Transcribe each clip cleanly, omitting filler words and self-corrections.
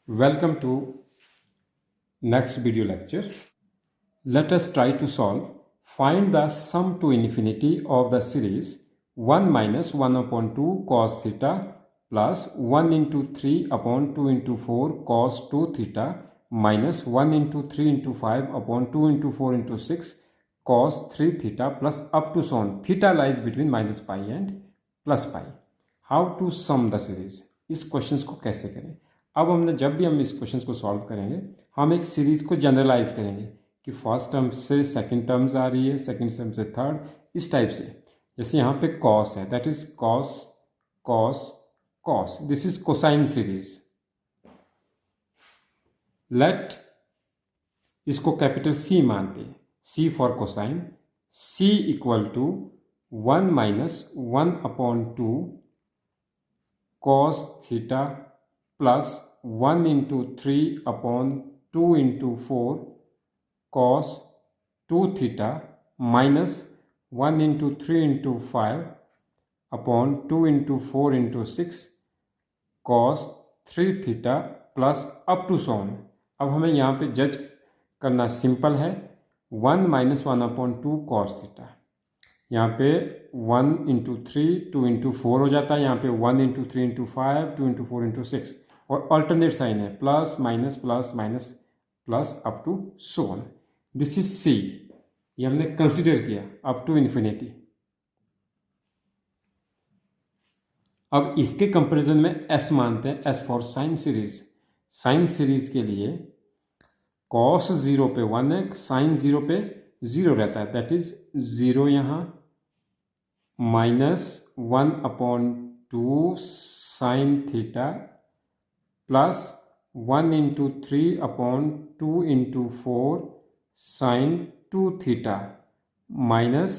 Welcome to next video lecture. Let us try to solve. Find the sum to infinity of the series 1 minus 1 upon 2 cos theta plus 1 into 3 upon 2 into 4 cos 2 theta minus 1 into 3 into 5 upon 2 into 4 into 6 cos 3 theta plus up to so on. Theta lies between minus pi and plus pi. How to sum the series? इस question को कैसे करें? अब जब भी हम इस question को सॉल्व करेंगे हम एक सीरीज को जनरलाइज करेंगे कि फर्स्ट टर्म से सेकंड टर्म्स आ रही है, सेकंड टर्म से थर्ड, इस टाइप से। जैसे यहाँ पे कॉस है, that is cos cos cos, this is cosine series. Let इसको कैपिटल सी मानते हैं, C for cosine. C equal to 1 minus 1 upon 2 cos theta plus 1 into 3 upon 2 into 4 cos 2 theta minus 1 into 3 into 5 upon 2 into 4 into 6 cos 3 theta plus up to so on। अब हमें यहाँ पे जज करना simple है। 1 minus 1 upon 2 cos theta, यहाँ पे 1 into 3 2 into 4 हो जाता है, यहाँ पे 1 into 3 into 5 2 into 4 into 6, और अल्टरनेट साइन है plus minus plus minus plus up to so on. This is C, ये हमने कंसिडर किया अप टू इन्फिनिटी। अब इसके कंपैरिजन में एस मानते हैं, S for sine series. Sine series के लिए कॉस 0 पे 1 है, साइन 0 पे 0 रहता है, दैट इज 0 यहाँ minus 1 upon 2 sine theta plus 1 into 3 upon 2 into 4 sin 2 theta minus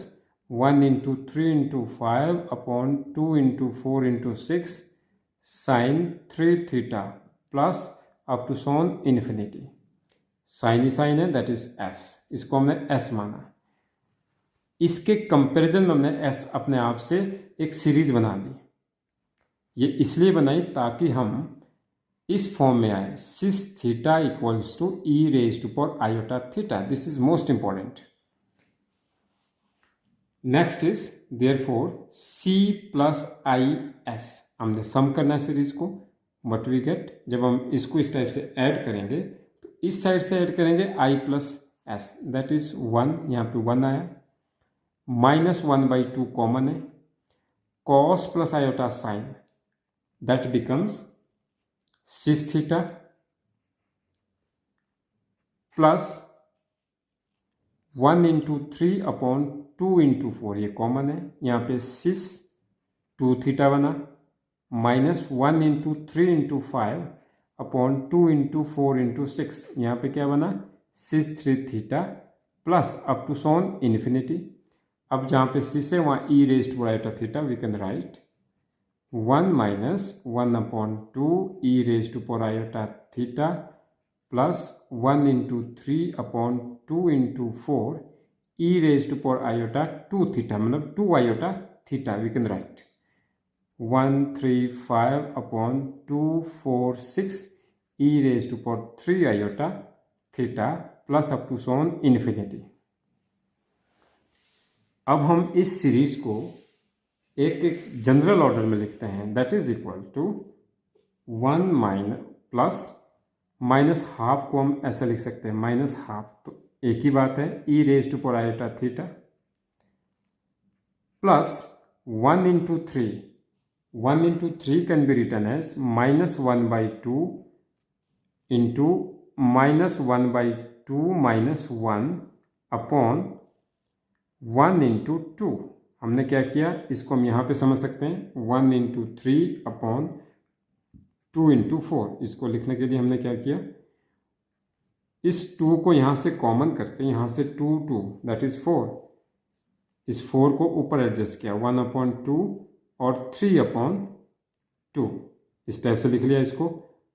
1 into 3 into 5 upon 2 into 4 into 6 sin 3 theta plus up to so on infinity। Sine ही sine है, दैट इज एस, इसको हमने S माना। इसके comparison में हमने S अपने आप से एक सीरीज बना दी। ये इसलिए बनाई ताकि हम इस फॉर्म में आए, cis theta equals to e raise to power iota theta. This is most important. Next is therefore C plus I S, हमने सम करना है सीरीज को। व्हाट वी गेट, जब हम इसको इस टाइप से ऐड करेंगे तो इस साइड से ऐड करेंगे i plus S, that is 1, यहाँ पे 1 आया, माइनस 1/2 कॉमन है, cos plus iota sine, that becomes cis theta plus 1 into 3 upon 2 into 4, ये कॉमन है, यहाँ पे सिस 2 थीटा बना, minus 1 into 3 into 5 upon 2 into 4 into 6, यहाँ पे क्या बना, cis 3 theta plus up to so on infinity. अब जहाँ पे सिस है वहाँ e raise to iota theta, we can write 1 minus 1 upon 2 e raised to power iota theta plus 1 into 3 upon 2 into 4 e raised to power iota 2 theta, मतलब 2 iota theta, we can write 1 3 5 upon 2 4 6 e raised to power 3 iota theta plus up to so on infinity। अब हम इस series को एक एक general order में लिखते हैं, that is equal to 1 minus plus minus half को हम ऐसा लिख सकते हैं, माइनस हाफ, तो एक ही बात है, e raise to power iota theta plus 1 into 3, 1 into 3 can be written as minus 1/2 into minus 1/2 minus 1 upon 1 into 2। हमने क्या किया, इसको हम यहाँ पे समझ सकते हैं 1 into 3 अपॉन 2 into 4। इसको लिखने के लिए हमने क्या किया, इस 2 को यहाँ से कॉमन करके यहाँ से 2 2 दैट इज 4, इस 4 को ऊपर एडजस्ट किया, 1/2 और 3/2, इस टाइप से लिख लिया इसको,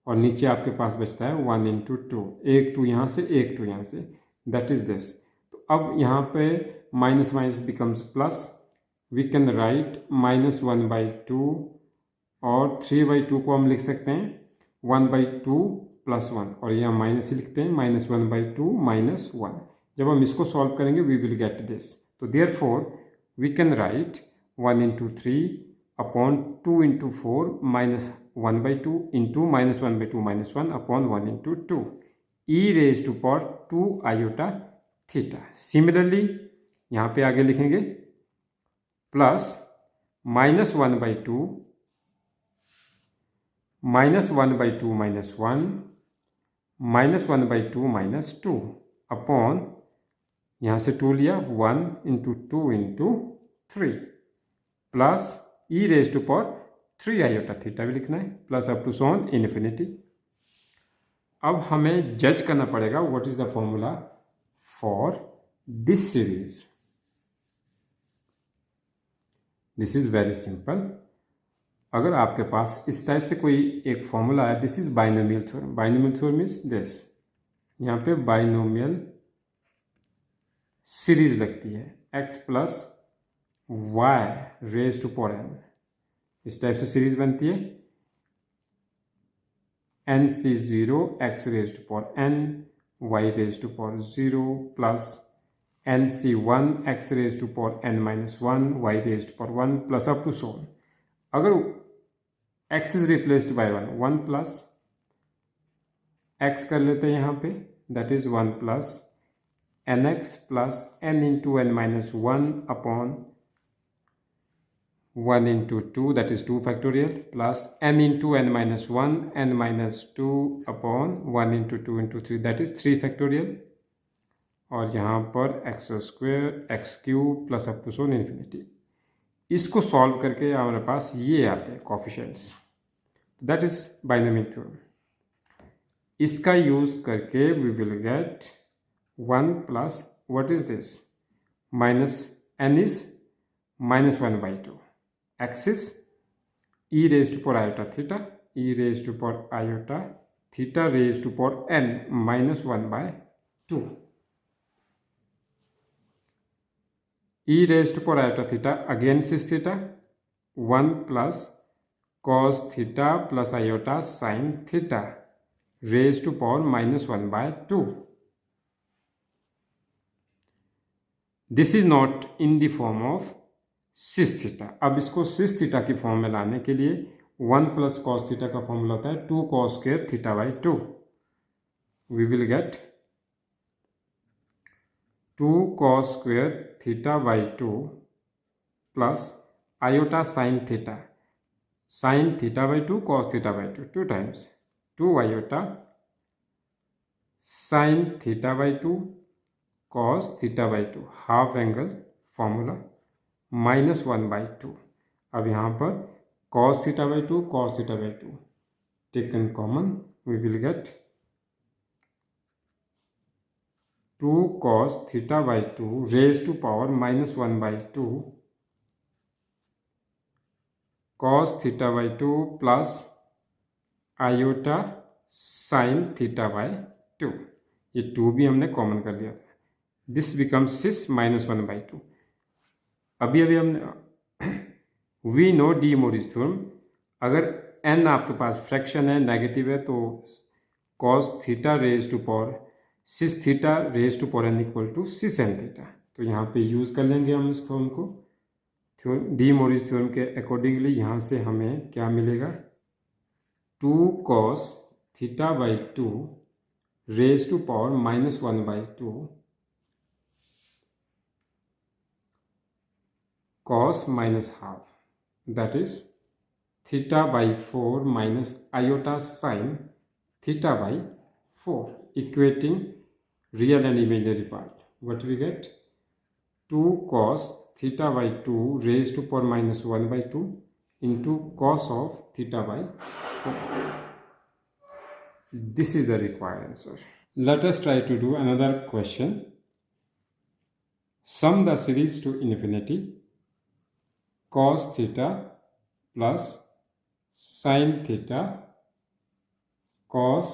और नीचे आपके पास बचता है 1 into 2, एक 2 यहाँ से एक 2 यहाँ से, दैट इज दिस। तो अब यहाँ पे minus minus becomes plus, we can write minus 1/2 और 3/2 को हम लिख सकते हैं 1/2 +1 और यहाँ माइनस ही लिखते हैं -1/2 -1। जब हम इसको सॉल्व करेंगे वी विल गेट दिस। तो therefore we can write 1 × 3 upon 2 × 4 -1/2 into -1/2 -1 upon 1 × 2 e⁻²2 iota theta. Similarly यहाँ पे आगे लिखेंगे प्लस -1/2 -1/2 -1 -1/2 -2 अपॉन यहाँ से 2 लिया 1 × 2 × 3 प्लस e⁻³ iota थीटा भी लिखना है plus up to so on infinity. अब हमें जज करना पड़ेगा what is the formula for this series. This is very simple. अगर आपके पास इस टाइप से कोई एक फॉर्मूला है, this is binomial theorem. Binomial theorem is this, यहाँ पे बाइनोमियल सीरीज लगती है x + y⁻n। इस टाइप से सीरीज बनती है nc0 x⁻n y⁻0 plus nc1 x⁻n-1 y⁻1 plus up to so. अगर x is replaced by 1 plus x कर लेते हैं यहाँ पे, that is 1 plus nx plus n × n-1 upon 1 × 2 that is 2 factorial plus n × n-1 n-2 upon 1 × 2 × 3 that is 3 factorial और यहाँ पर x² x³ plus up to so infinity. इसको solve करके हमारे पास ये आते हैं coefficients, that is binomial theorem. इसका यूज करके we will get 1 plus what is this -n is -1/2 x is e⁻iota theta e⁻iota theta n -1/2 e⁻iota theta again cis theta 1 plus cos theta plus iota sin theta (-1/2). This is not in the form of cis theta. अब इसको सिस theta की form में लाने के लिए 1 plus cos theta का formula होता है 2 cos² θ/2। We will get 2 cos² θ/2 plus iota sin theta sin θ/2 cos θ/2 2 times 2 iota sin θ/2 cos θ/2 half angle formula -1/2। अब यहाँ पर cos θ/2 taken common, we will get 2 cos θ/2 (-1/2) cos θ/2 plus iota sin θ/2। ये 2 भी हमने common कर लिया था। This becomes cis -1/2। अभी हमने we know de Moivre theorem. अगर n आपके पास फ्रैक्शन है, नेगेटिव है, तो cos θ सिस थीटा n = सिस n थीटा। तो यहाँ पे यूज़ कर लेंगे हम इस थ्योरम को। डी मोरिस थ्योरम के अकॉर्डिंगली यहाँ से हमें क्या मिलेगा 2 cos θ/2 (-1/2) cos -half that is θ/4 minus iota sin θ/4 equating real and imaginary part. What we get? 2 cos θ/2 (-1/2) into cos of θ/4. This is the required answer. Let us try to do another question. Sum the series to infinity cos theta plus sin theta cos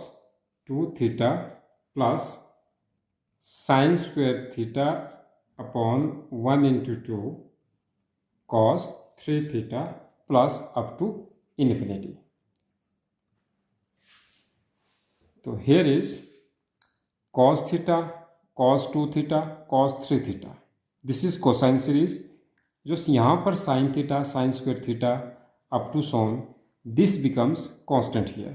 2 theta plus sin square theta upon 1 into 2 cos 3 theta plus up to infinity. तो here is cos theta, cos 2 theta, cos 3 theta. This is cosine series. जो यहाँ पर sine theta, sine square theta up to so on, this becomes constant here.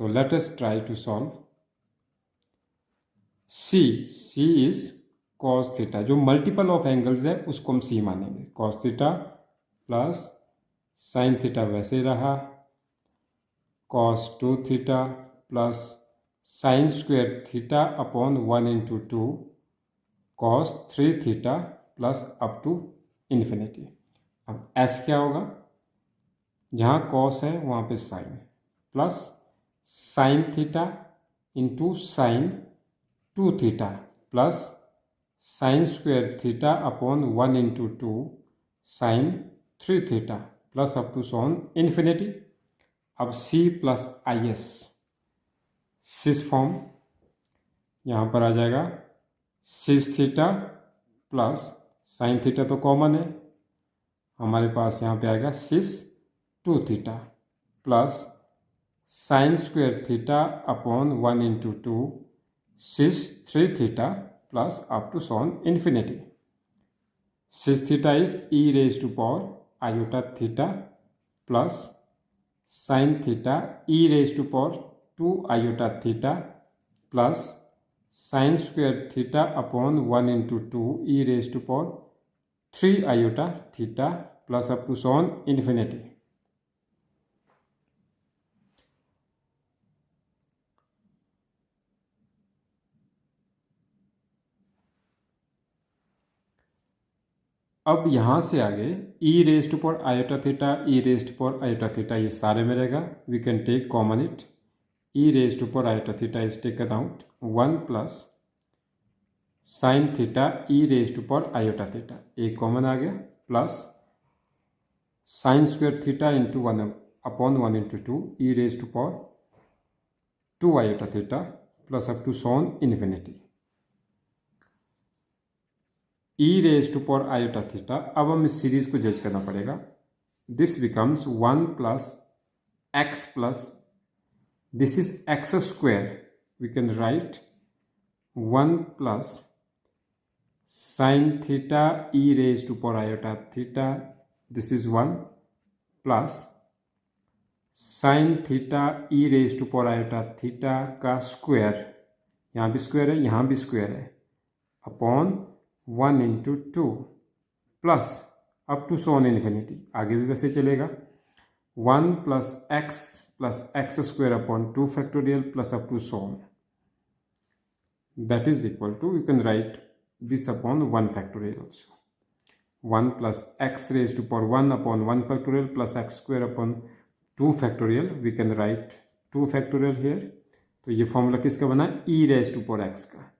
तो let us try to solve. C is cos theta. जो multiple of angles है उसको हम C मानेंगे. cos theta plus sine theta वैसे ही रहा, cos 2 theta plus sine square theta upon 1 into 2 cos 3 theta plus up to infinity. अब S क्या होगा? जहाँ cos है वहाँ पे sine, plus sine theta into sine 2 theta plus sine square theta upon 1 into 2 sine 3 theta plus up to so on infinity. अब C plus IS, cis form यहाँ पर आ जाएगा. Cis theta plus sine theta तो common है, हमारे पास यहाँ पे आएगा cis 2 theta plus sine square theta upon 1 into 2 cis 3 theta plus up to so on infinity. Cis theta is e raise to power iota theta plus sine theta e raise to power 2 iota theta plus sine square theta upon 1 into 2 e raise to power 3 iota theta plus up to so on infinity. अब यहाँ से आगे e raise to power iota theta, e raise to power iota theta ये सारे में रहेगा. We can take common it. e raise to power iota theta is taken out. 1 plus sine theta e raise to power iota theta एक common आ गया, plus sine square theta into 1 upon 1 into 2 e raise to power 2 iota theta plus up to so on infinity. e raise to power iota theta. अब हम इस series को जज करना पड़ेगा. This becomes 1 plus x plus this is x square. We can write 1 plus sine theta e raise to power iota theta. This is 1 plus sine theta e raise to power iota theta का square, यहाँ भी square है यहाँ भी square है, upon 1 into 2 plus up to so on infinity. आगे भी वैसे चलेगा. 1 plus x square upon 2 factorial plus up to so on. That is equal to, you can write this upon 1 factorial also. 1 plus x raise to power 1 upon 1 factorial plus x square upon 2 factorial. We can write 2 factorial here. तो ये formula किसका बना? e raise to power x का.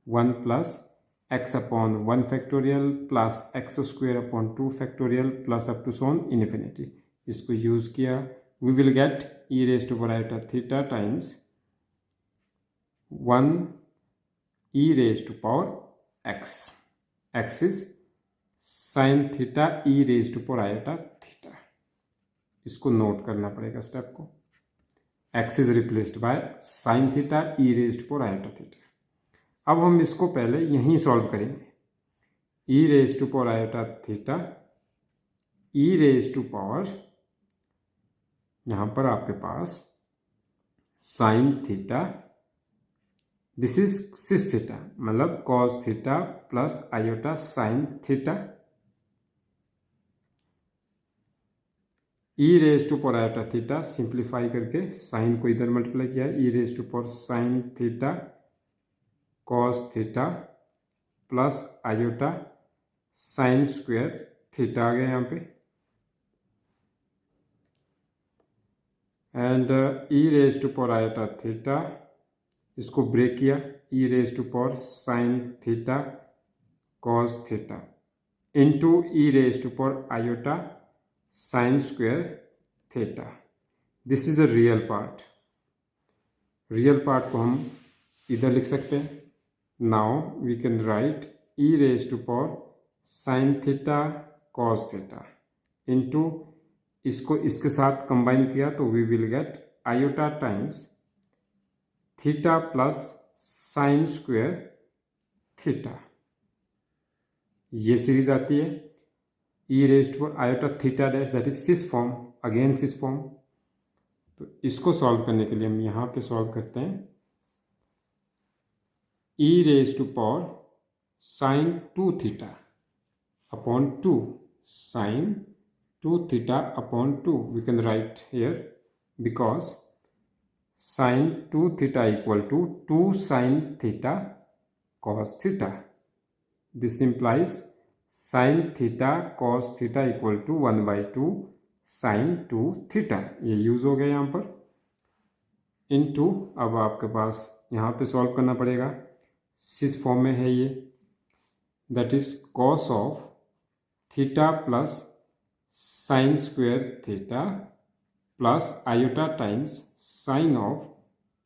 1 plus x upon 1 factorial plus x square upon 2 factorial plus up to so on infinity. इसको use किया, we will get e raise to power iota theta times 1 e raise to power x. x is sine theta e raise to power iota theta. इसको note करना पड़ेगा step को. x is replaced by sine theta e raise to power iota theta. अब हम इसको पहले यहीं solve करेंगे. e raise to power iota theta, e raise to power यहाँ पर आपके पास sine theta, this is cis theta मतलब cos theta plus iota sine theta. e raise to power iota theta simplify करके साइन को इधर multiply किया है. e raise to power sine theta cos theta plus iota sine square theta आ गया यहाँ पे. And e raise to power iota theta, इसको ब्रेक किया. e raise to power sine theta cos theta into e raise to power iota sine square theta. This is the real part. Real part को हम इधर लिख सकते हैं. Now we can write e raise to power sine theta cos theta into इसको इसके साथ combine किया तो we will get iota times theta plus sine square theta, ये सीरीज आती है e raise to iota theta dash, that is cis form, again cis form. तो इसको सॉल्व करने के लिए हम यहाँ पे सॉल्व करते हैं e raise to power sine 2 theta upon 2, sine 2 theta upon 2 we can write here, because sin 2 theta equal to 2 sin theta cos theta. This implies sin theta cos theta equal to 1 by 2 sin 2 theta. ये use हो गया यहाँ पर into, अब आपके पास यहाँ पे solve करना पड़ेगा, सिस फॉर्म में है ये, that is cos of theta plus sine square theta plus iota times sine of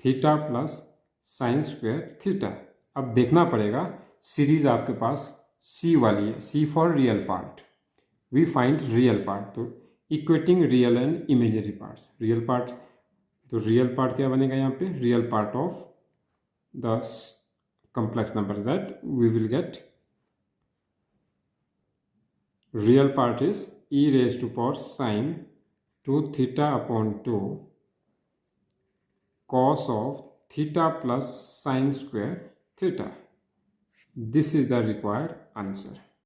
theta plus sine square theta. अब देखना पड़ेगा सीरीज आपके पास सी वाली है, C for real part, we find real part, तो equating real and imaginary parts, real part, तो real part क्या बनेगा यहाँ पे, real part of the complex numbers that we will get, real part is e raised to power sine 2 theta upon 2 cos of theta plus sine square theta. This is the required answer.